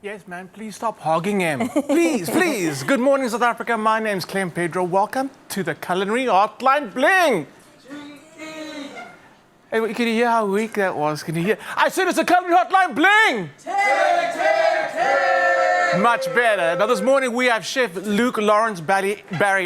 Yes, man, please stop hogging him. Please, please. Good morning, South Africa. My name's Clem Pedro. Welcome to the Culinary Hotline Bling. Hey, can you hear how weak that was? Can you hear? I said it's a Culinary Hotline Bling. Much better. Now, this morning we have Chef Luke Lawrence Barry,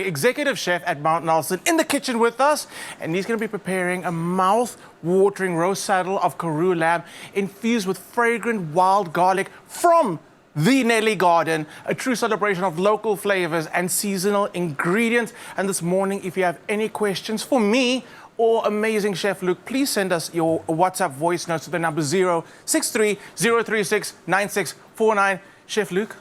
Executive Chef at Mount Nelson, in the kitchen with us, and he's going to be preparing a mouth-watering roast saddle of Karoo lamb infused with fragrant wild garlic from the Nelly Garden, a true celebration of local flavors and seasonal ingredients. And this morning, if you have any questions for me or amazing Chef Luke, please send us your WhatsApp voice notes to the number 063 036 9649. Chef Luke,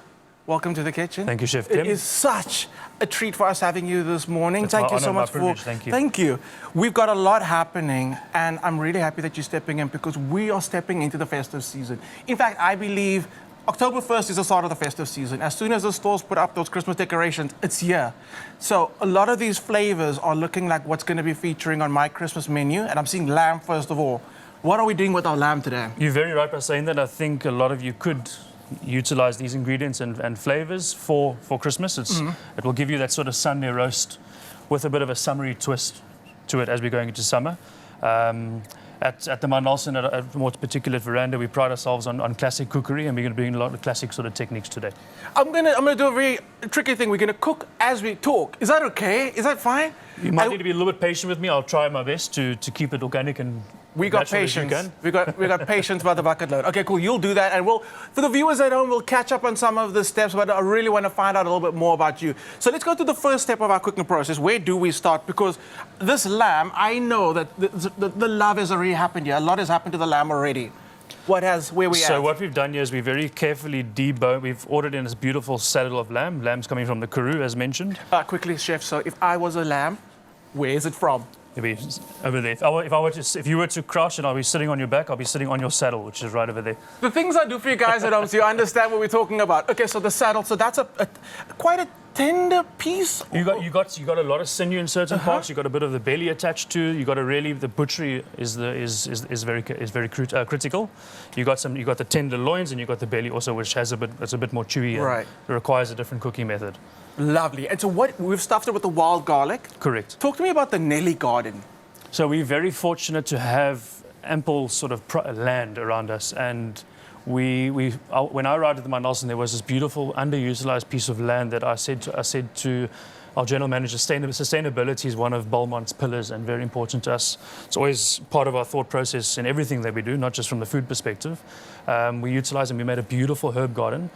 welcome to the kitchen. Thank you, Chef Tim. It is such a treat for us having you this morning. It's Thank my you so honor, much my privilege. Thank you. Thank you. We've got a lot happening, and I'm really happy that you're stepping in because we are stepping into the festive season. In fact, I believe October 1st is the start of the festive season. As soon as the stores put up those Christmas decorations, it's here. So a lot of these flavors are looking like what's going to be featuring on my Christmas menu, and I'm seeing lamb first of all. What are we doing with our lamb today? You're very right by saying that. I think a lot of you could utilize these ingredients and flavors for Christmas. It will give you that sort of Sunday roast with a bit of a summery twist to it as we're going into summer. At the Mount Nelson, at a more particular veranda, we pride ourselves on classic cookery, and we're going to bring a lot of classic sort of techniques today. I'm gonna do a very tricky thing. We're gonna cook as we talk. Is that okay? Is that fine? You might need to be a little bit patient with me. I'll try my best to keep it organic and we got natural as you patience. can. We got patience by the bucket load. Okay, cool. You'll do that, and for the viewers at home, we'll catch up on some of the steps. But I really want to find out a little bit more about you. So let's go to the first step of our cooking process. Where do we start? Because this lamb, I know that the love has already happened here. A lot has happened to the lamb already. Where we at? So what we've done here is we very carefully debone. We've ordered in this beautiful saddle of lamb. Lamb's coming from the Karoo, as mentioned. Quickly, chef. So if I was a lamb, where is it from? Maybe over there. If you were to crouch and I'll be sitting on your back, I'll be sitting on your saddle, which is right over there. The things I do for you guys at home, so you understand what we're talking about. Okay, so the saddle. So that's quite a tender piece. You got a lot of sinew in certain parts. You got a bit of the belly attached to. You got the butchery is very critical. You got the tender loins, and you got the belly also, which has it's a bit more chewy. Right. It requires a different cooking method. Lovely. And so we've stuffed it with the wild garlic. Correct. Talk to me about the Nelly Garden. So we're very fortunate to have ample sort of land around us, and when I arrived at the Mount Nelson, there was this beautiful underutilized piece of land that I said to our general manager, sustainability is one of Belmont's pillars and very important to us. It's always part of our thought process in everything that we do, not just from the food perspective. We utilized and we made a beautiful herb garden.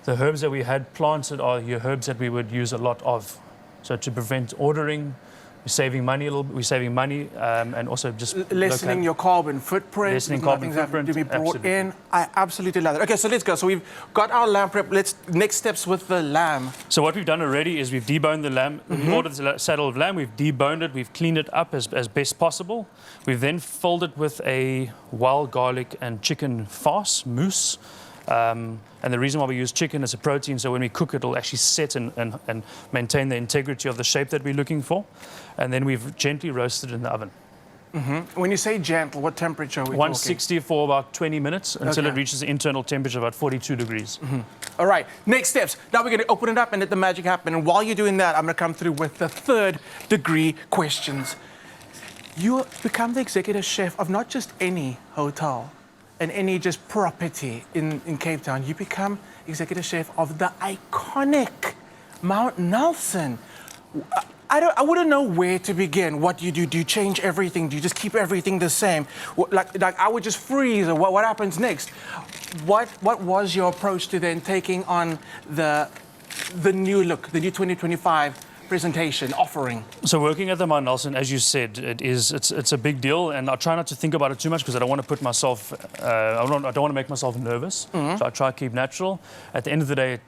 The herbs that we had planted are your herbs that we would use a lot of. So to prevent ordering, we're saving money and also just lessening your carbon footprint. Lessening carbon footprint. To be brought Absolutely. in. I absolutely love it. Okay, so let's go. So we've got our lamb prep. Next steps with the lamb. So what we've done already is we've deboned the lamb. We've ordered the saddle of lamb. We've deboned it. We've cleaned it up as best possible. We've then filled it with a wild garlic and chicken farce mousse. And the reason why we use chicken as a protein, so when we cook it, it'll actually set and maintain the integrity of the shape that we're looking for. And then we've gently roasted in the oven. When you say gentle, what temperature are we 160 for about 20 minutes until Okay. it reaches the internal temperature of about 42 degrees. All right, next steps. Now we're going to open it up and let the magic happen. And while you're doing that, I'm going to come through with the third degree questions. You become the executive chef of not just any hotel and any just property in Cape Town. You become executive chef of the iconic Mount Nelson. I wouldn't know where to begin. What do you do? Do you change everything? Do you just keep everything the same? Like I would just freeze, or what happens next? What was your approach to then taking on the new look, the new 2025 presentation offering? So working at the Mount Nelson, as you said, it's a big deal, and I try not to think about it too much because I don't want to put myself, I don't want to make myself nervous. So I try to keep natural. At the end of the day,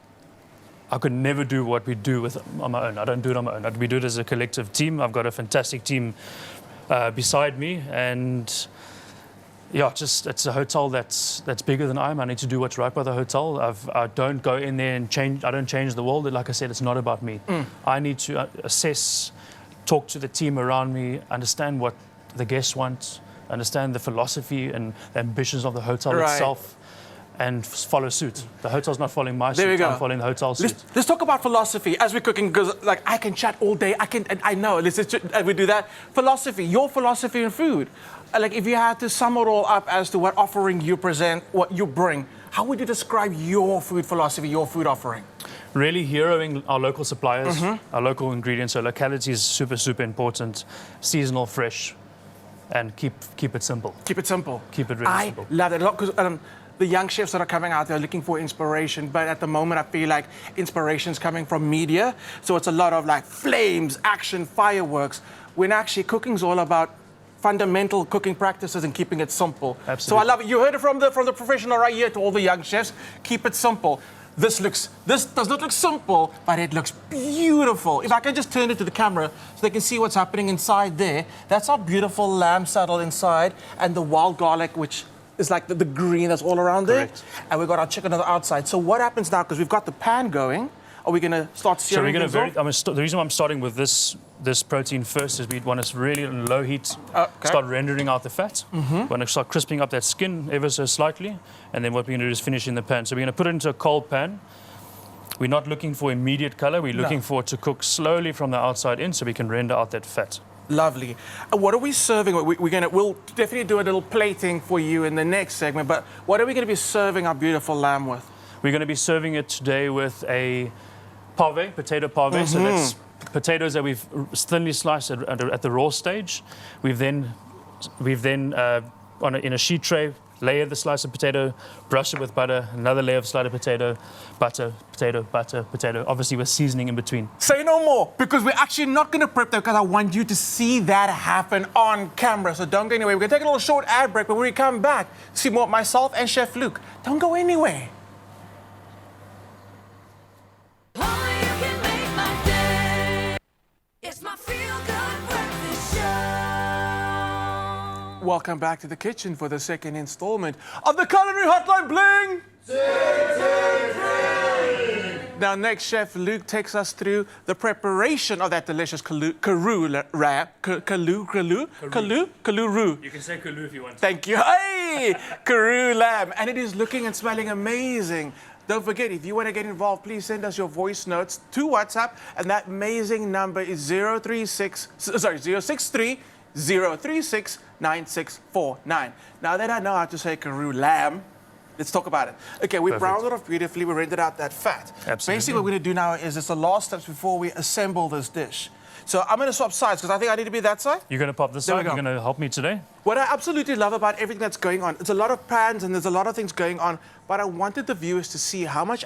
I could never do what we do on my own. I don't do it on my own. We do it as a collective team. I've got a fantastic team beside me, and yeah, it's a hotel that's bigger than I am. I need to do what's right by the hotel. I don't go in there and change. I don't change the world. Like I said, it's not about me. I need to assess, talk to the team around me, understand what the guests want, understand the philosophy and the ambitions of the hotel itself, and follow suit. The hotel's not following my There we suit, go. I'm following the hotel suit. Let's talk about philosophy as we're cooking, because like I can chat all day. I know. We do that. Philosophy, your philosophy in food. Like if you had to sum it all up as to what offering you present, what you bring, how would you describe your food philosophy, your food offering? Really heroing our local suppliers, our local ingredients. So locality is super, super important. Seasonal, fresh, and keep it simple. Keep it simple. Keep it really simple. I love it a lot because the young chefs that are coming out there looking for inspiration, but at the moment I feel like inspiration's coming from media. So it's a lot of like flames, action, fireworks, when actually cooking's all about fundamental cooking practices and keeping it simple. Absolutely. So I love it. You heard it from the professional right here to all the young chefs. Keep it simple. This does not look simple, but it looks beautiful. If I can just turn it to the camera so they can see what's happening inside there. That's our beautiful lamb saddle inside and the wild garlic, which is like the green that's all around there. Correct. And we've got our chicken on the outside. So what happens now, because we've got the pan going, are we going to start So searing we're going things to the reason why I'm starting with this protein first is we want to really on low heat Okay. start rendering out the fat. We want to start crisping up that skin ever so slightly, and then what we're going to do is finish in the pan. So we're going to put it into a cold pan. We're not looking for immediate color. We're looking for it to cook slowly from the outside in, so we can render out that fat. Lovely. And what are we serving? We'll definitely do a little plating for you in the next segment, but what are we going to be serving our beautiful lamb with? We're going to be serving it today with a pave, potato pave. So that's potatoes that we've thinly sliced at the raw stage. We've then in a sheet tray, layer the slice of potato, brush it with butter, another layer of sliced potato, butter, potato, obviously with seasoning in between. Say no more, because we're actually not going to prep that because I want you to see that happen on camera. So don't go anywhere. We're going to take a little short ad break, but when we come back, see more of myself and Chef Luke. Don't go anywhere. Welcome back to the kitchen for the second installment of the Culinary Hotline Bling! Now, next, Chef Luke takes us through the preparation of that delicious Kalu roux. You can say kalu if you want. Thank you. Hey! Karoo lamb. And it is looking and smelling amazing. Don't forget, if you want to get involved, please send us your voice notes to WhatsApp. And that amazing number is 063 036 9649. Now that I know how to say Karoo lamb, let's talk about it. Okay, we browned it off beautifully. We rendered out that fat. Absolutely. Basically, what we're going to do now is it's the last steps before we assemble this dish. So I'm going to swap sides because I think I need to be that side. You're going to pop this There we side? go. You're going to help me today? What I absolutely love about everything that's going on, it's a lot of pans and there's a lot of things going on, but I wanted the viewers to see how much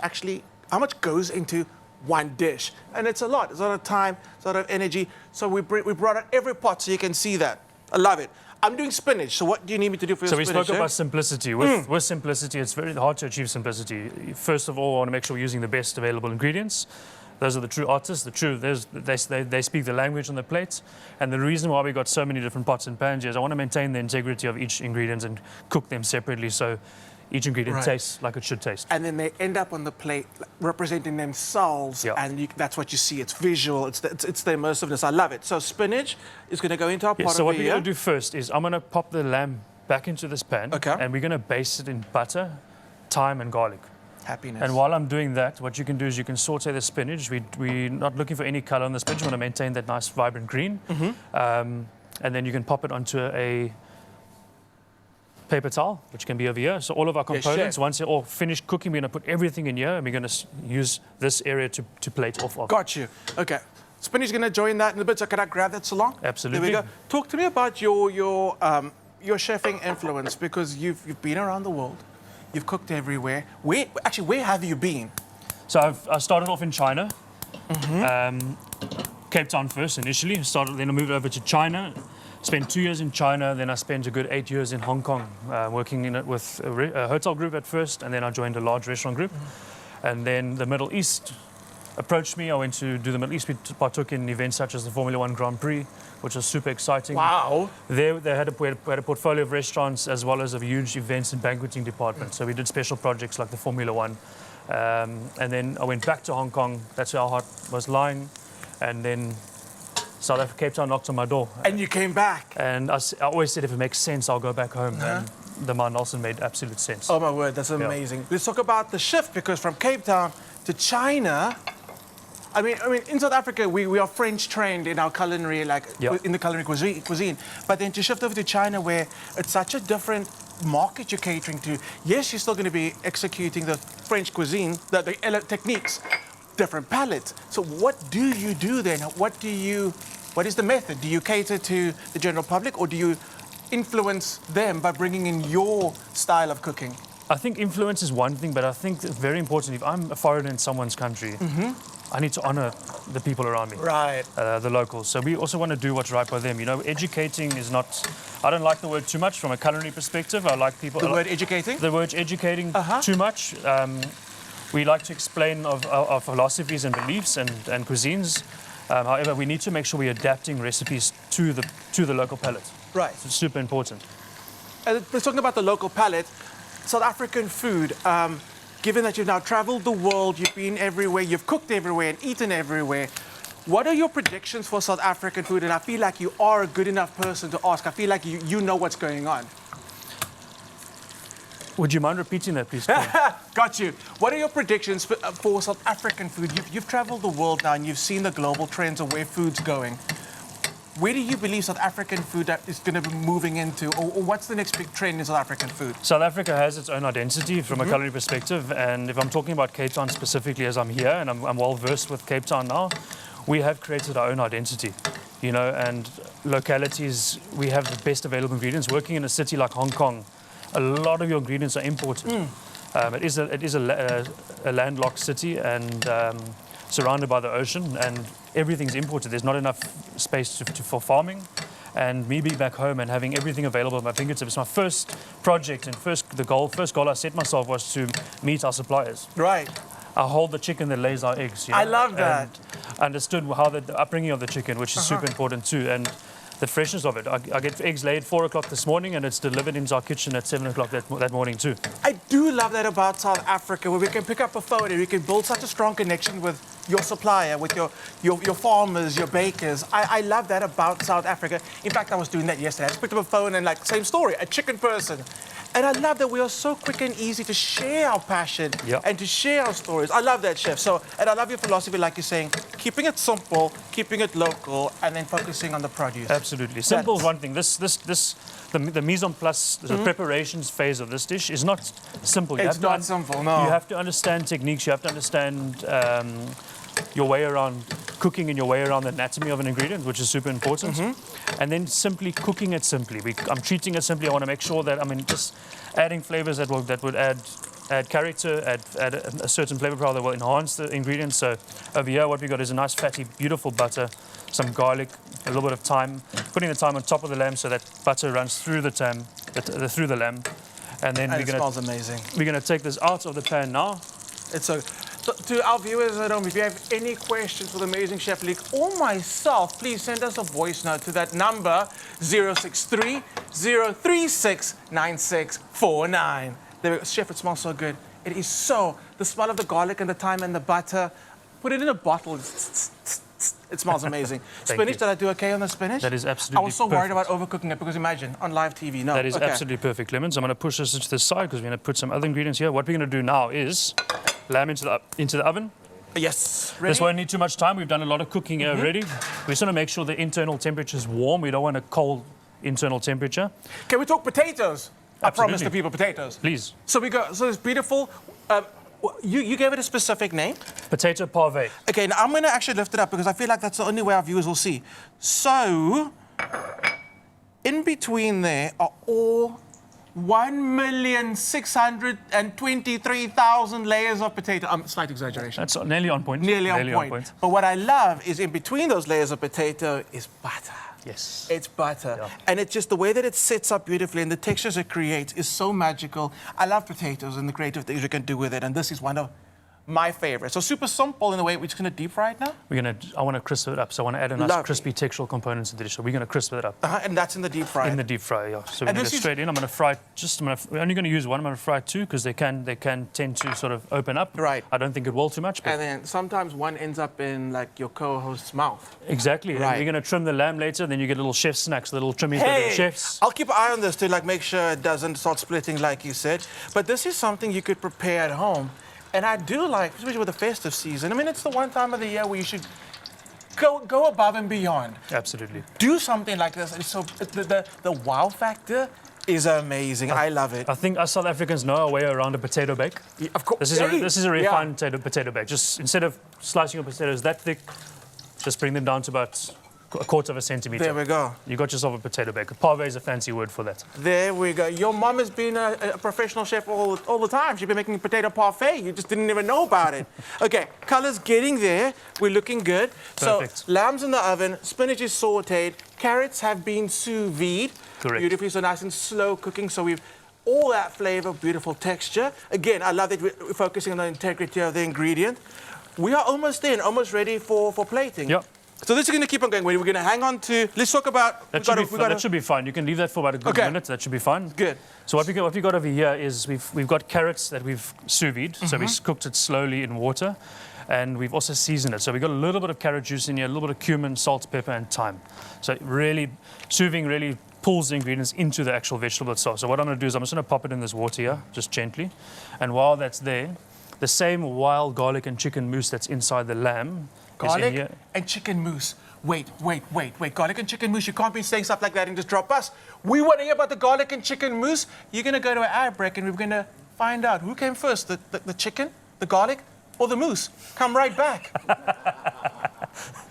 goes into one dish. And it's a lot. It's a lot of time, it's a lot of energy. So we brought out every pot so you can see that. I love it. I'm doing spinach, so what do you need me to do for your spinach? So we spoke about simplicity. With simplicity, it's very hard to achieve simplicity. First of all, I want to make sure we're using the best available ingredients. Those are the true artists. They speak the language on the plate. And the reason why we got so many different pots and pans is I want to maintain the integrity of each ingredient and cook them separately so each ingredient tastes like it should taste. And then they end up on the plate representing themselves, and that's what you see. It's visual. It's the immersiveness. I love it. So spinach is going to go into our pot. So what we're going to do first is I'm going to pop the lamb back into this pan, Okay. and we're going to baste it in butter, thyme, and garlic. Happiness. And while I'm doing that, what you can do is you can saute the spinach. We're not looking for any color on the spinach. We want to maintain that nice, vibrant green. And then you can pop it onto a paper towel, which can be over here. So all of our components, once they're all finished cooking, we're going to put everything in here, and we're going to use this area to plate off of. Got you. Okay. Spinach is going to join that in a bit. So can I grab that salon? Absolutely. There we go. Talk to me about your chefing influence, because you've been around the world. You've cooked everywhere. Where have you been? So I started off in China, Cape Town first initially. Then I moved over to China, spent 2 years in China. Then I spent a good 8 years in Hong Kong, working in it with a hotel group at first, and then I joined a large restaurant group. And then the Middle East approached me. I went to do the Middle East. We partook in events such as the Formula One Grand Prix, which was super exciting. Wow. We had a portfolio of restaurants as well as a huge events and banqueting department. So we did special projects like the Formula One. And then I went back to Hong Kong. That's where our heart was lying. And then South Africa, Cape Town knocked on my door. And you came back. And I always said if it makes sense, I'll go back home. And the Ma Nelson made absolute sense. Oh my word, that's amazing. Let's talk about the shift, because from Cape Town to China, I mean, in South Africa, we are French trained in our culinary, like in the culinary cuisine. But then to shift over to China, where it's such a different market you're catering to. Yes, you're still going to be executing the French cuisine, the techniques, different palettes. So what do you do then? What is the method? Do you cater to the general public, or do you influence them by bringing in your style of cooking? I think influence is one thing, but I think it's very important. If I'm a foreigner in someone's country, I need to honor the people around me, Right. The locals. So we also want to do what's right by them. You know, educating is not, I don't like the word too much from a culinary perspective. I like people. The word educating? The word educating too much. We like to explain our philosophies and beliefs and cuisines. However, we need to make sure we're adapting recipes to the local palate. Right. It's super important. And we're talking about the local palate. South African food, given that you've now traveled the world, you've been everywhere, you've cooked everywhere and eaten everywhere, what are your predictions for South African food? And I feel like you are a good enough person to ask. I feel like you know what's going on. Would you mind repeating that, please? Got you. What are your predictions for South African food? You've traveled the world now and you've seen the global trends of where food's going. Where do you believe South African food is going to be moving into, or what's the next big trend in South African food? South Africa has its own identity from a culinary perspective, and if I'm talking about Cape Town specifically, as I'm here and I'm well versed with Cape Town now, we have created our own identity, you know, and localities. We have the best available ingredients. Working in a city like Hong Kong, a lot of your ingredients are imported. It is a landlocked city and surrounded by the ocean, and everything's imported. There's not enough space for farming. And me being back home and having everything available at my fingertips, my first project and first goal I set myself was to meet our suppliers. Right. I hold the chicken that lays our eggs. You know? I love that. And understood how the upbringing of the chicken, which is super important too, and the freshness of it. I get eggs laid 4 o'clock this morning, and it's delivered into our kitchen at 7 o'clock that morning too. I do love that about South Africa, where we can pick up a phone and we can build such a strong connection with your supplier, with your farmers, your bakers. I love that about South Africa. In fact, I was doing that yesterday. I just picked up a phone and same story, a chicken person. And I love that we are so quick and easy to share our passion and to share our stories. I love that, Chef. And I love your philosophy, like you're saying, keeping it simple, keeping it local, and then focusing on the produce. Absolutely. Simple is one thing. The mise en place, the preparations phase of this dish is not simple. It's not simple, no. You have to understand techniques. You have to understand your way around cooking and your way around the anatomy of an ingredient, which is super important. And then simply cooking it simply. I'm treating it simply. I want to make sure that, just adding flavors that would add character, add a certain flavor profile that will enhance the ingredients. So over here, what we got is a nice fatty, beautiful butter, some garlic, a little bit of thyme, putting the thyme on top of the lamb so that butter runs through through the lamb. And then it smells amazing. We're going to take this out of the pan now. So to our viewers at home, if you have any questions for the amazing Chef Leek or myself, please send us a voice note to that number 063 036 9649. Chef, it smells so good. It is so, the smell of the garlic and the thyme and the butter, put it in a bottle. It smells amazing. Spinach, did I do okay on the spinach? That is absolutely I was so perfect. worried about overcooking it because imagine, on live TV, no. That is absolutely perfect, Lemons. I'm going to push this to the side because we're going to put some other ingredients here. What we're going to do now is lamb into the oven. Yes. Ready? This won't need too much time. We've done a lot of cooking here already. We just want to make sure the internal temperature is warm. We don't want a cold internal temperature. Can we talk potatoes? Absolutely. I promised the people potatoes. Please. So it's beautiful. You gave it a specific name? Potato pave. Okay, now I'm going to actually lift it up because I feel like that's the only way our viewers will see. So, in between there are all 1,623,000 layers of potato. Slight exaggeration. That's nearly on point. Nearly on point. But what I love is in between those layers of potato is butter. Yes. It's butter. Yeah. And it's just the way that it sits up beautifully and the textures it creates is so magical. I love potatoes and the creative things we can do with it. And this is one of my favorite. So super simple in the way we're just going to deep fry it now. I want to crisp it up, so I want to add a nice Lovely. crispy textural components to the dish. So we're going to crisp it up. And that's in the deep fryer. In the deep fryer, yeah. So we're going to go straight in. I'm going to fry we're only going to use one. I'm going to fry two because they can tend to sort of open up. Right. I don't think it will too much. But And then sometimes one ends up in like your co-host's mouth. exactly. Right. And we're going to trim the lamb later. Then you get little chef snacks, little trimmies, Hey, little chefs. I'll keep an eye on this to like make sure it doesn't start splitting like you said. But this is something you could prepare at home. And I do like, especially with the festive season, I mean, it's the one time of the year where you should go above and beyond. Absolutely. Do something like this. And so the wow factor is amazing. I love it. I think us South Africans know our way around a potato bake. Yeah, of course. This is a really fine potato bake. Just instead of slicing your potatoes that thick, just bring them down to about a quarter of a centimeter. There we go. You got yourself a potato bake. Pave is a fancy word for that. There we go. Your mom has been a professional chef all the time. She's been making potato parfait. You just didn't even know about it. Okay, color's getting there. We're looking good. Perfect. So lamb's in the oven, spinach is sauteed, carrots have been sous vide. Correct. Beautifully, so nice and slow cooking. So we've all that flavor, beautiful texture. Again, I love that we're focusing on the integrity of the ingredient. We are almost in, almost ready for plating. Yep. So this is going to keep on going. We're going to hang on to. Let's talk about. That should be fine. You can leave that for about a good minute. That should be fine. Good. So what we got over here is we've got carrots that we've sous vide. So we cooked it slowly in water, and we've also seasoned it. So we've got a little bit of carrot juice in here, a little bit of cumin, salt, pepper, and thyme. So really, sous vide really pulls the ingredients into the actual vegetable itself. So what I'm going to do is I'm just going to pop it in this water here, just gently, and while that's there, the same wild garlic and chicken mousse that's inside the lamb. Garlic and chicken mousse. Wait. Garlic and chicken mousse. You can't be saying stuff like that and just drop us. We want to hear about the garlic and chicken mousse. You're going to go to an ad break and we're going to find out who came first, the chicken, the garlic, or the mousse. Come right back.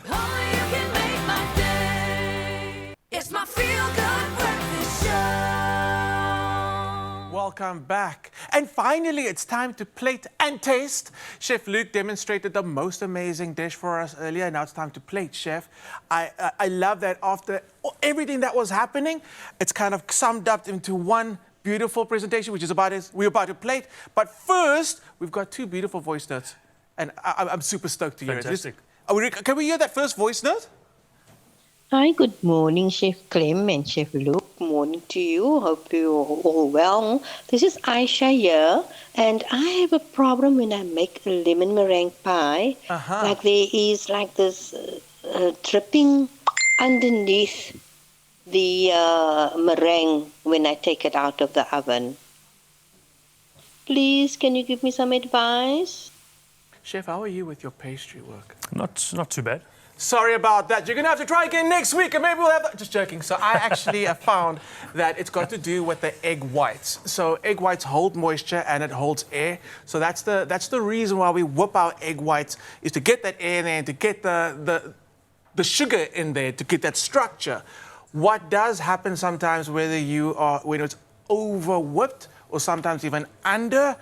Only you can make my day. It's my feel-good breakfast show. Welcome back. And finally, it's time to plate and taste. Chef Luke demonstrated the most amazing dish for us earlier. Now it's time to plate, Chef. I love that after everything that was happening, it's kind of summed up into one beautiful presentation, which is we're about to plate. But first, we've got two beautiful voice notes. And I'm super stoked to hear it. Fantastic. Can we hear that first voice note? Hi, good morning, Chef Clem and Chef Luke. Morning to you. Hope you're all well. This is Aisha here, and I have a problem when I make a lemon meringue pie. Like there is like this dripping underneath the meringue when I take it out of the oven. Please, can you give me some advice? Chef, how are you with your pastry work? Not too bad. Sorry about that. You're going to have to try again next week, and maybe we'll have that. Just joking. So I actually have found that it's got to do with the egg whites. So egg whites hold moisture and it holds air. So that's the reason why we whip our egg whites, is to get that air in there and to get the sugar in there, to get that structure. What does happen sometimes, when it's over whipped or sometimes even under,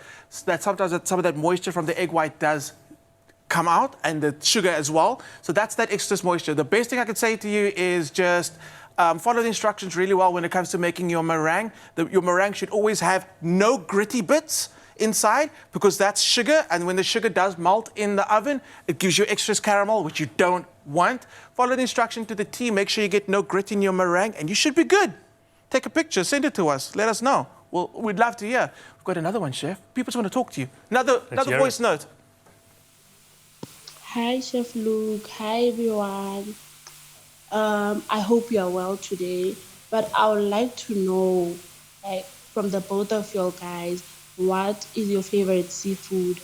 that sometimes some of that moisture from the egg white does come out, and the sugar as well. So that's that excess moisture. The best thing I could say to you is just follow the instructions really well when it comes to making your meringue. Your meringue should always have no gritty bits inside, because that's sugar, and when the sugar does melt in the oven, it gives you extra caramel, which you don't want. Follow the instruction to the T. Make sure you get no grit in your meringue, and you should be good. Take a picture, send it to us, let us know. We'd love to hear. We've got another one, Chef. People just want to talk to you. Another voice note. Hi, Chef Luke. Hi, everyone. I hope you are well today. But I would like to know, like, from the both of you guys, what is your favorite seafood?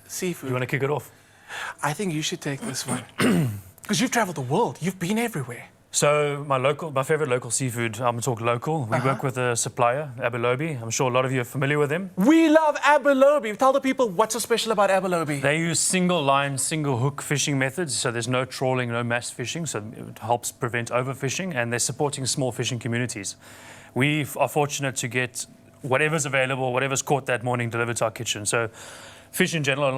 Seafood. You want to kick it off? I think you should take this one. Because you've traveled the world. You've been everywhere. So my favorite local seafood, I'm going to talk local. We work with a supplier, Abelobi. I'm sure a lot of you are familiar with them. We love Abelobi. Tell the people what's so special about Abelobi. They use single line, single hook fishing methods. So there's no trawling, no mass fishing. So it helps prevent overfishing, and they're supporting small fishing communities. We are fortunate to get whatever's available, whatever's caught that morning delivered to our kitchen. So fish in general,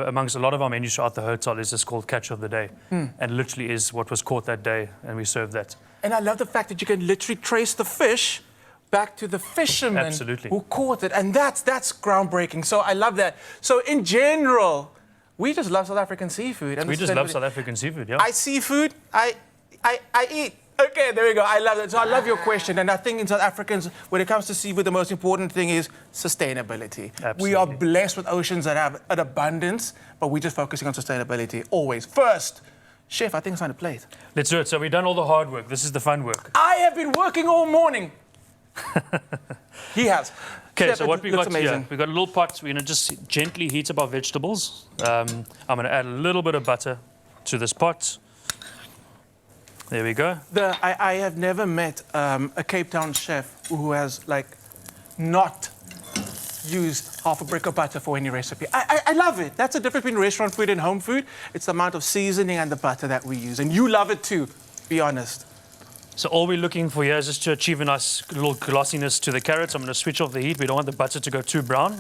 amongst a lot of our menus throughout the hotel, is just called catch of the day. And literally is what was caught that day, and we serve that. And I love the fact that you can literally trace the fish back to the fishermen Absolutely. who caught it. And that's groundbreaking. So I love that. So in general, we just love South African seafood. And We just love South African seafood, yeah. I seafood, I eat. Okay, there we go. I love it. So I love your question. And I think in South Africans, when it comes to seafood, the most important thing is sustainability. We are Absolutely. blessed with oceans that have an abundance, but we're just focusing on sustainability always. First, chef, I think it's on the plate. Let's do it. So we've done all the hard work. This is the fun work. I have been working all morning. He has. Okay, Chef, so what it we looks got amazing. here, we've got a little pot. We're going to just gently heat up our vegetables. I'm going to add a little bit of butter to this pot. There we go. I have never met a Cape Town chef who has like not used half a brick of butter for any recipe. I love it. That's the difference between restaurant food and home food. It's the amount of seasoning and the butter that we use. And you love it too, be honest. So all we're looking for here is just to achieve a nice little glossiness to the carrots. I'm going to switch off the heat. We don't want the butter to go too brown.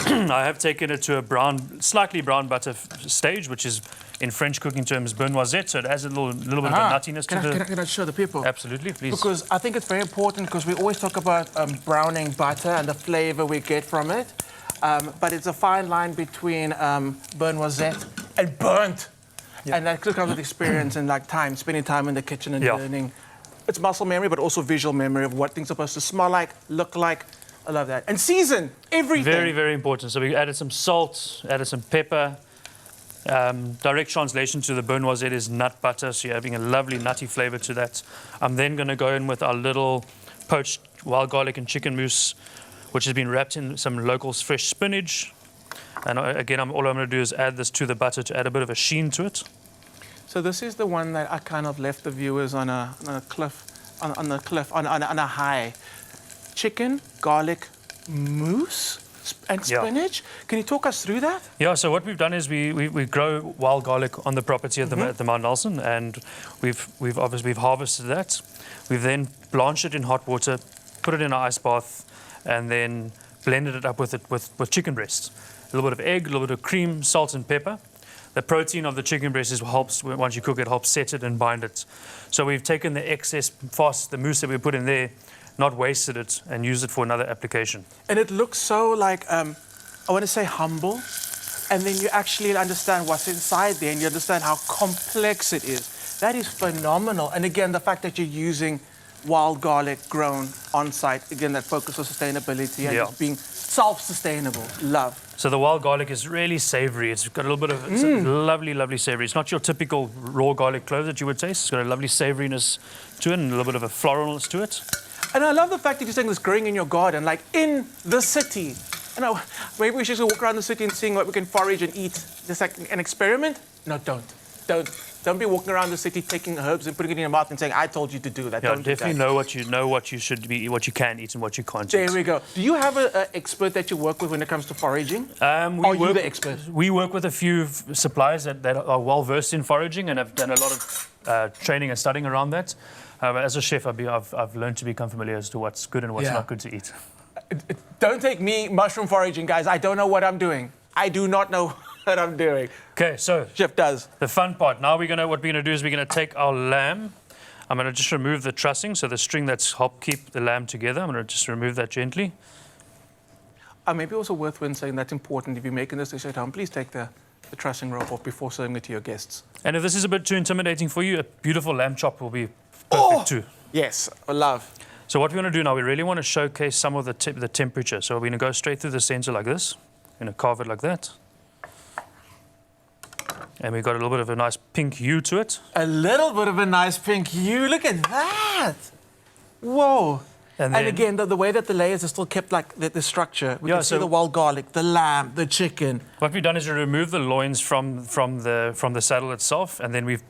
I have taken it to a brown, slightly brown butter stage, which is in French cooking terms beurre noisette. So it adds a little bit of nuttiness to the... Can I show the people? Absolutely, please. Because I think it's very important because we always talk about browning butter and the flavor we get from it. But it's a fine line between beurre noisette and burnt. And that comes with experience and like time, spending time in the kitchen and learning. It's muscle memory, but also visual memory of what things are supposed to smell like, look like. I love that. And season everything. Very, very important. So we added some salt, added some pepper. Direct translation to the beurre noisette is nut butter, so you're having a lovely nutty flavor to that. I'm then going to go in with our little poached wild garlic and chicken mousse, which has been wrapped in some local fresh spinach. And again, all I'm going to do is add this to the butter to add a bit of a sheen to it. So this is the one that I kind of left the viewers on a cliff, on a high. Chicken, garlic, mousse, and Yeah. spinach. Can you talk us through that? Yeah, so what we've done is we grow wild garlic on the property at the Mount Nelson, and we've harvested that. We've then blanched it in hot water, put it in an ice bath, and then blended it up with chicken breast. A little bit of egg, a little bit of cream, salt and pepper. The protein of the chicken breast helps, once you cook it, helps set it and bind it. So we've taken the excess fat, the mousse that we put in there, not wasted it, and used it for another application. And it looks so like, I want to say humble, and then you actually understand what's inside there, and you understand how complex it is. That is phenomenal. And again, the fact that you're using wild garlic grown on site, again, that focus on sustainability and just being self-sustainable. Love. So the wild garlic is really savory. It's got a little bit of it's a lovely, lovely savory. It's not your typical raw garlic clove that you would taste. It's got a lovely savoriness to it and a little bit of a floralness to it. And I love the fact that you're saying this growing in your garden, like in the city. You know, maybe we should just walk around the city and seeing what we can forage and eat. Just like an experiment? No, don't. Don't be walking around the city taking herbs and putting it in your mouth and saying, I told you to do that. Yeah, Don't do definitely that. know what you should be, what you can eat and what you can't eat. There we go. Do you have an expert that you work with when it comes to foraging? Are you the expert? We work with a few suppliers that are well versed in foraging and have done a lot of training and studying around that. As a chef, I've learned to become familiar as to what's good and what's not good to eat. Don't take me mushroom foraging, guys. I don't know what I'm doing. I do not know what I'm doing. Okay, so Chef does. the fun part. Now what we're going to do is we're going to take our lamb. I'm going to just remove the trussing, so the string that's helped keep the lamb together. I'm going to just remove that gently. Maybe also worth saying that's important. If you're making this dish at home, please take the trussing rope off before serving it to your guests. And if this is a bit too intimidating for you, a beautiful lamb chop will be perfect too. Yes, I love. So what we want to do now, we really want to showcase some of the temperature. So we're going to go straight through the center like this. We're going to carve it like that. And we've got a little bit of a nice pink hue to it. A little bit of a nice pink hue. Look at that. Whoa. And And again, the way that the layers are still kept like the structure. We Yeah, can see so- the wild garlic, the lamb, the chicken. What we've done is we remove the loins from the saddle itself, and then we've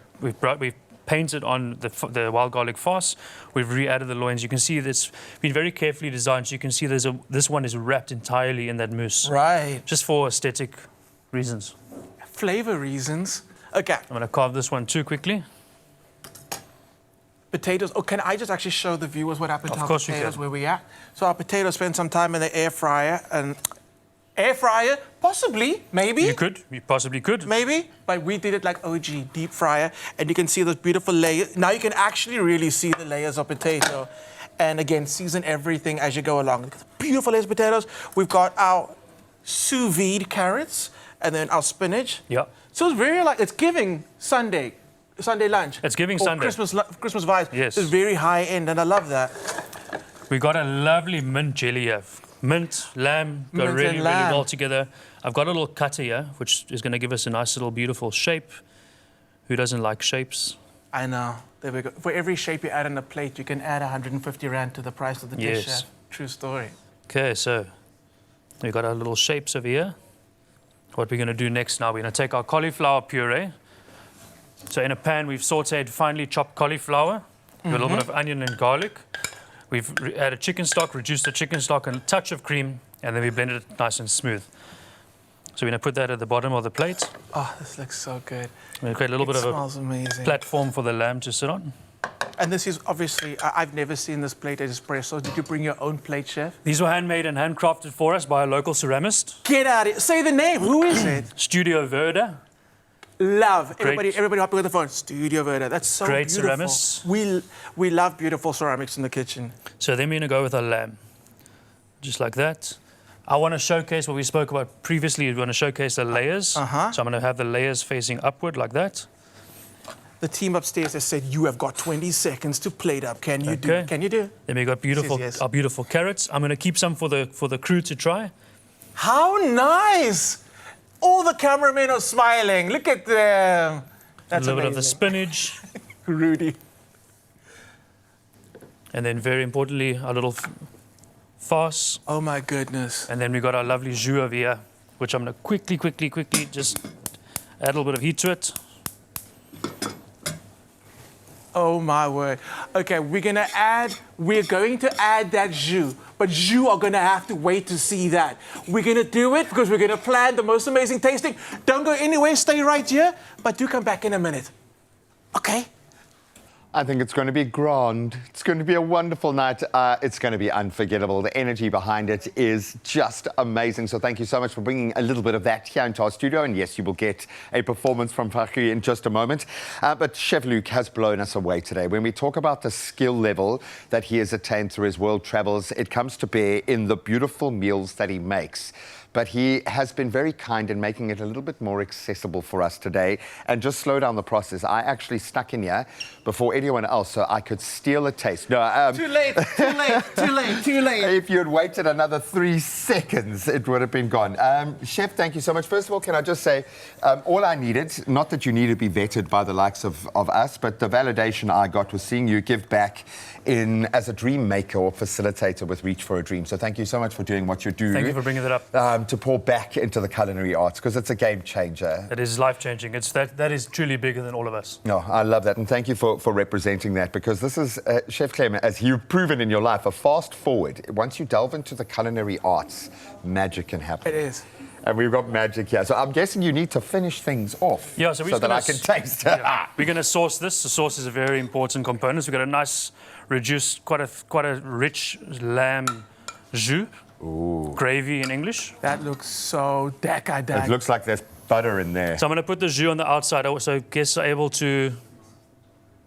painted on the wild garlic farce. We've re-added the loins. You can see this been very carefully designed. So you can see this one is wrapped entirely in that mousse, Right. just for aesthetic reasons. Flavor reasons. Okay. I'm going to carve this one too quickly. Potatoes. Oh, can I just actually show the viewers what happened to Of our course you potatoes can. where we at? So our potatoes spent some time in the air fryer and air fryer, possibly, maybe. You possibly could. Maybe, but we did it like OG, deep fryer, and you can see those beautiful layers. Now you can actually really see the layers of potato. And again, season everything as you go along. Beautiful lettuce potatoes. We've got our sous vide carrots and then our spinach. Yeah. So it's very like, it's giving Sunday lunch. It's giving or Sunday. Christmas vibes. Yes. It's very high end and I love that. We got a lovely mint jelly here. Mint, lamb, go Mint and really lamb. well together. I've got a little cutter here, which is going to give us a nice little beautiful shape. Who doesn't like shapes? I know. There we go. For every shape you add on a plate, you can add 150 Rand to the price of the dish. Yes. Chef. True story. Okay, so we've got our little shapes over here. What we're going to do next now, we're going to take our cauliflower puree. So in a pan, we've sauteed finely chopped cauliflower with a little bit of onion and garlic. We've added chicken stock, reduced the chicken stock, and a touch of cream, and then we blended it nice and smooth. So we're going to put that at the bottom of the plate. Oh, this looks so good. We're going to create a little bit of smells amazing. a platform for the lamb to sit on. And this is obviously, I've never seen this plate at Expresso. Did you bring your own plate, chef? These were handmade and handcrafted for us by a local ceramist, Get out of here. Say the name. Who is it? Studio Verda. Love. Great. Everybody hopping on the phone. Studio Verda. That's so Great beautiful. ceramics. We love beautiful ceramics in the kitchen. So then we're going to go with our lamb, just like that. I want to showcase what we spoke about previously. We want to showcase the layers. So I'm going to have the layers facing upward like that. The team upstairs has said you have got 20 seconds to plate up. Can you do? Okay. Can you do? Then we got beautiful, Yes. our beautiful carrots. I'm going to keep some for the crew to try. How nice! All the cameramen are smiling. Look at them. That's a little bit of the amazing. spinach, Rudy. and then very importantly, our little farce. Oh my goodness. And then we got our lovely jus over here, which I'm going to quickly just add a little bit of heat to it. Oh my word. Okay, we're going to add that jus, but you are going to have to wait to see that. We're going to do it because we're going to plan the most amazing tasting. Don't go anywhere, stay right here, but do come back in a minute. Okay? I think it's going to be grand. It's going to be a wonderful night. It's going to be unforgettable. The energy behind it is just amazing. So thank you so much for bringing a little bit of that here into our studio. And yes, you will get a performance from Fakri in just a moment. But Chef Luke has blown us away today. When we talk about the skill level that he has attained through his world travels, it comes to bear in the beautiful meals that he makes. But he has been very kind in making it a little bit more accessible for us today and just slow down the process. I actually snuck in here before anyone else so I could steal a taste. No, Too late. if you had waited another 3 seconds, it would have been gone. Chef, thank you so much. First of all, can I just say, all I needed, not that you need to be vetted by the likes of us, but the validation I got was seeing you give back as a dream maker or facilitator with Reach for a Dream. So thank you so much for doing what you do. Thank you for bringing that up. To pour back into the culinary arts, because it's a game changer. It is life-changing. That is truly bigger than all of us. No, I love that, and thank you for representing that, because this is, Chef Clem, as you've proven in your life, a fast forward. Once you delve into the culinary arts, magic can happen. It is. And we've got magic here. So I'm guessing you need to finish things off. Yeah, so that I can taste. Yeah. We're going to sauce this. The sauce is a very important component. So we've got a nice, reduced, quite a rich lamb jus. Ooh. Gravy in English. That looks so decadent. It looks like there's butter in there. So I'm going to put the jus on the outside, so guests are able to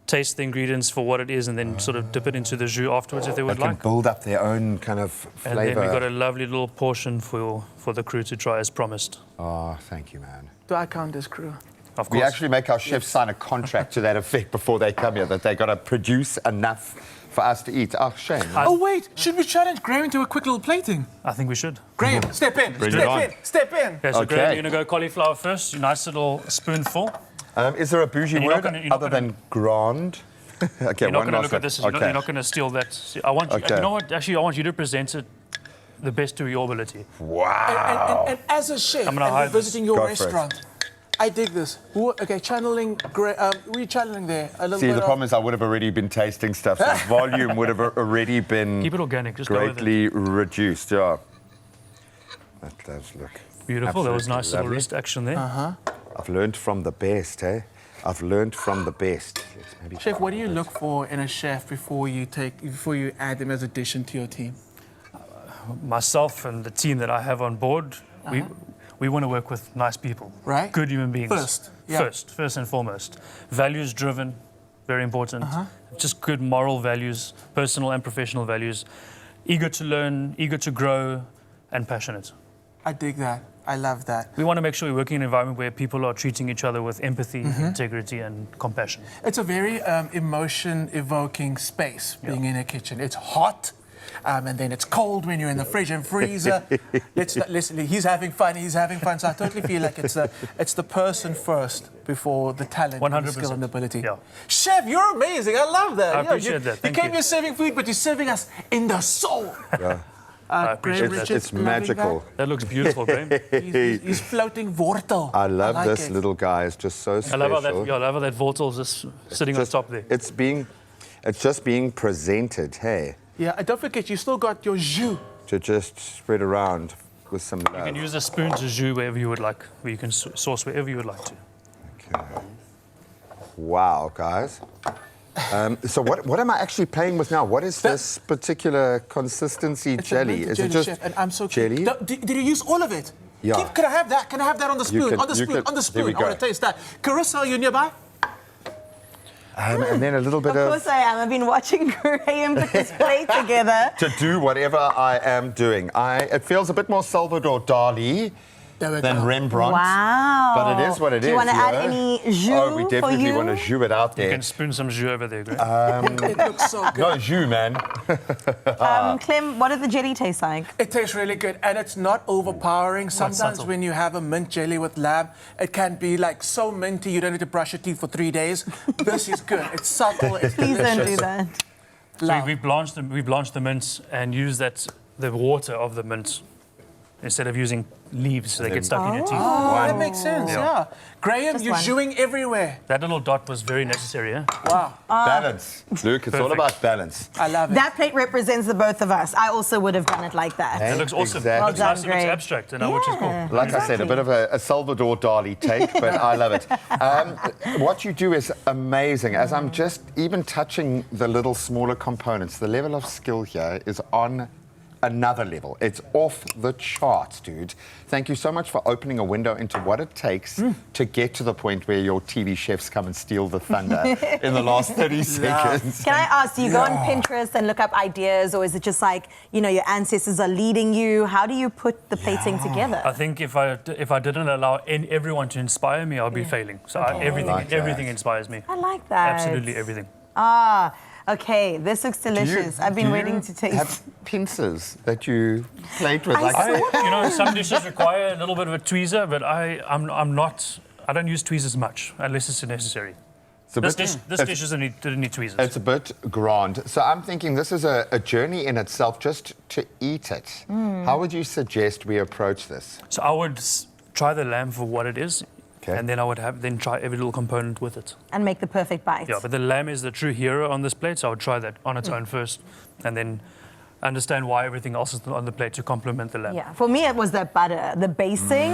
taste the ingredients for what it is and then sort of dip it into the jus afterwards if they They would can like. build up their own kind of And flavour. then we've got a lovely little portion for the crew to try as promised. Oh, thank you, man. Do I count as crew? Of We course. actually make our chefs sign a contract to that effect before they come here, that they got to produce enough for us to eat. Oh, shame. Oh, wait. Should we challenge Graham into a quick little plating? I think we should. Graham, step in. Bring it on. Step in. Okay, so Okay. Graham, you're going to go cauliflower first. Nice little spoonful. Is there a bougie And you're word not gonna- you're not other than grand? Okay, You're not one going to last look one. at this. You're Okay. not going to steal that. See, I want you. Okay. You know what? Actually, I want you to present it the best to your ability. Wow. And as a chef, I'm and gonna we're hide this. visiting your Go for it. restaurant, I dig this. Okay, channeling. We're channeling there a little See, bit the of- problem is I would have already been tasting stuff, so volume would have already been Keep it organic. Just go with it. greatly reduced. Yeah. That does look Beautiful. That was absolutely nice little lovely. wrist action there. I've learned from the best, eh? I've learned from the best. Let's maybe Chef, what do you look for in a chef before you add them as addition to your team? Myself and the team that I have on board, we want to work with nice people, Right. Good human beings. First, yeah. First and foremost. Values driven, very important. Just good moral values, personal and professional values. Eager to learn, eager to grow, and passionate. I dig that. I love that. We want to make sure we're working in an environment where people are treating each other with empathy, integrity, and compassion. It's a very emotion-evoking space, being in a kitchen. It's hot, and then it's cold when you're in the fridge and freezer. Listen, he's having fun, so I totally feel like it's the person first before the talent, and the skill and ability. Yeah. Chef, you're amazing. I love that. I appreciate that. Thank you came you. here serving food, but you're serving us in the soul. Yeah. I appreciate Graham that. Richards, It's loving magical. That looks beautiful, Graham. that. He's floating wortel. I love like this it. little guy. It's just so I special. love how that vortel's just sitting on top there. It's just being presented, hey, Yeah, and don't forget, you still got your jus. to just spread around with some love. You can use a spoon to jus wherever you would like, or you can sauce wherever you would like to. Okay. Wow, guys. So what am I actually playing with now? What is this particular consistency It's a jelly? mint Is jelly, it just chef, and I'm so jelly? Did you use all of it? Yeah. Can I have that? Can I have that on the spoon? can- On the you spoon. can- On the there spoon. we I want go. to taste that. Carissa, are you nearby? And then a little bit Of course I am. I've been watching Graham put his plate together. to do whatever I am doing. It feels a bit more Salvador Dali There we than go. Rembrandt. Wow. But it is what it is. Do you want to add know? any jus Oh, we for definitely you? want to jus it out You there. can spoon some jus over there, Graham. It looks so good. No jus, man. Clem, what does the jelly taste like? It tastes really good, and it's not overpowering. Sometimes subtle. when you have a mint jelly with lamb, it can be like so minty you don't need to brush your teeth for 3 days. This is good. It's subtle. It's Please don't do delicious. that. So we blanched the mince and used the water of the mince instead of using leaves so they get stuck in your teeth. Oh, that makes sense. Yeah. Graham, Just you're one. jewing everywhere. That little dot was very necessary, yeah? Wow. Balance. Luke, it's all Perfect. about balance. I love it. That plate represents the both of us. I also would have done it like that. Hey, It looks awesome. exactly. It looks Well nice, done, it looks Graham. abstract, which is cool. Like I said, a bit of a Salvador Dali take, but I love it. What you do is amazing. As I'm just even touching the little smaller components, the level of skill here is on another level. It's off the charts, dude. Thank you so much for opening a window into what it takes to get to the point where your TV chefs come and steal the thunder in the last 30 seconds. Can I ask, do you go on Pinterest and look up ideas, or is it just like, you know, your ancestors are leading you? How do you put the plating together? I think if I didn't allow everyone to inspire me, I'll be failing. So everything inspires me. I like that. Absolutely everything. Ah, okay. This looks delicious. I've been waiting to taste. Have pincers that you plate with? Like, Some dishes require a little bit of a tweezer, but I don't use tweezers much unless it's necessary. it's a This bit- dish didn't need tweezers. It's a bit grand. So I'm thinking this is a journey in itself just to eat it. How would you suggest we approach this? So I would try the lamb for what it is, Okay. and then I would try every little component with it. And make the perfect bite. Yeah, but the lamb is the true hero on this plate, so I would try that on its own first, and then understand why everything else is on the plate to complement the lamb. Yeah, for me it was the butter, the basting.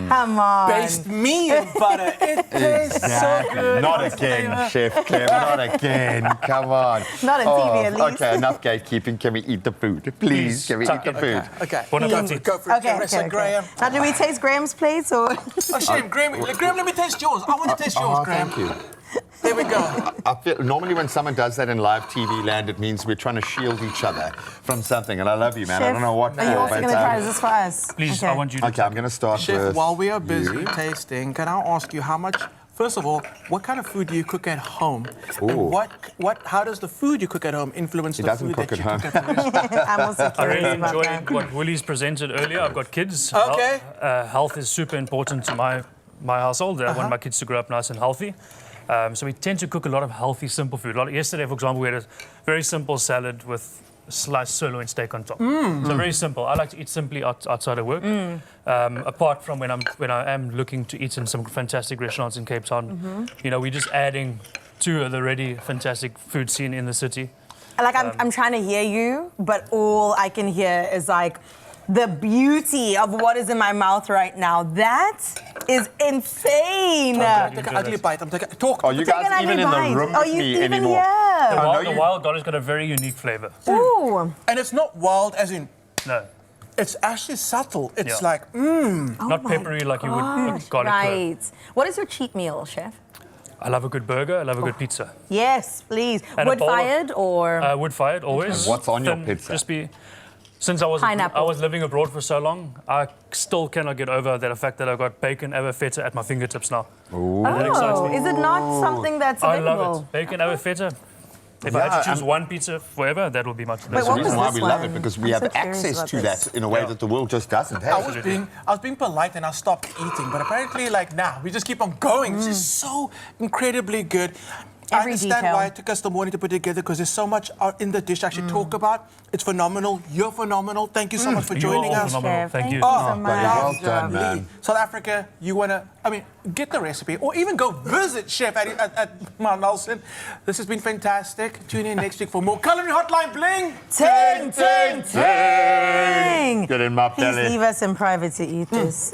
Come on. Based me in butter. It tastes so good. Not again, Chef Clem, not again. Come on. Not on TV at least. Okay, enough gatekeeping. Can we eat the food? Please, can we eat tuck the it. food? Okay. Bon appetit. Go for it, Okay, Carissa, okay, Graham. okay. Now, do we taste Graham's plates or? Oh, shame. Graham, let me taste yours. I want to taste yours, Graham. Thank you. There we go. I feel, normally when someone does that in live TV land, it means we're trying to shield each other from something. And I love you, man. I don't know what Are you for, also but, going to try this for us? Please, Okay. I want you to. Okay, I'm going to start Chef, with while we are busy you. tasting, can I ask you how much, first of all, what kind of food do you cook at home? Ooh. And how does the food you cook at home influence He the doesn't food cook that at you home. cook at the restaurant? I'm also I really curious about enjoyed that. what Willie's presented earlier. I've got kids. Okay. Health is super important to my household. I want my kids to grow up nice and healthy. So we tend to cook a lot of healthy, simple food. Yesterday, for example, we had a very simple salad with sliced sirloin steak on top. So very simple. I like to eat simply outside of work. Apart from when I am looking to eat in some fantastic restaurants in Cape Town. You know, we're just adding to the already fantastic food scene in the city. Like, I'm trying to hear you, but all I can hear is like the beauty of what is in my mouth right now. That is insane. Take an ugly bite. I'm taking. Talk. Are you Take an guys even ugly in the bite. room Are with you me even anymore? here? know The you- wild garlic has got a very unique flavor. Ooh. And it's not wild as in, No, it's actually subtle. It's Yeah. like, not peppery like you would with garlic clove. Right. What is your cheat meal, chef? I love a good burger. I love a good pizza. Yes, please. And a bowl of- Wood-fired or? Wood-fired, always. What's on your Thin, pizza? Just be. Since I was Pineapple. living abroad for so long, I still cannot get over the fact that I've got bacon ava feta at my fingertips now. And that excites me. Is it not something that's I available? love it. Bacon ava feta. If I Yeah, had to choose and- one pizza forever, that would be much. Wait, That's the what reason was why this we love one? it, because we I'm have so curious access about to this. that in a way Yeah. that the world just doesn't I have. was being polite and I stopped eating, but apparently, like now, we just keep on going. This is so incredibly good. I Every understand detail. why it took us the morning to put it together because there's so much in the dish to actually talk about. It's phenomenal. You're phenomenal. Thank you so much for You joining are all us. phenomenal. Chef, Thank you. so Oh, much. well done, man. South Africa, you want to, get the recipe or even go visit Chef at Mount Nelson. This has been fantastic. Tune in next week for more Culinary Hotline Bling. Ting, ting, ting. Get in my Please belly. leave us in private to eat this.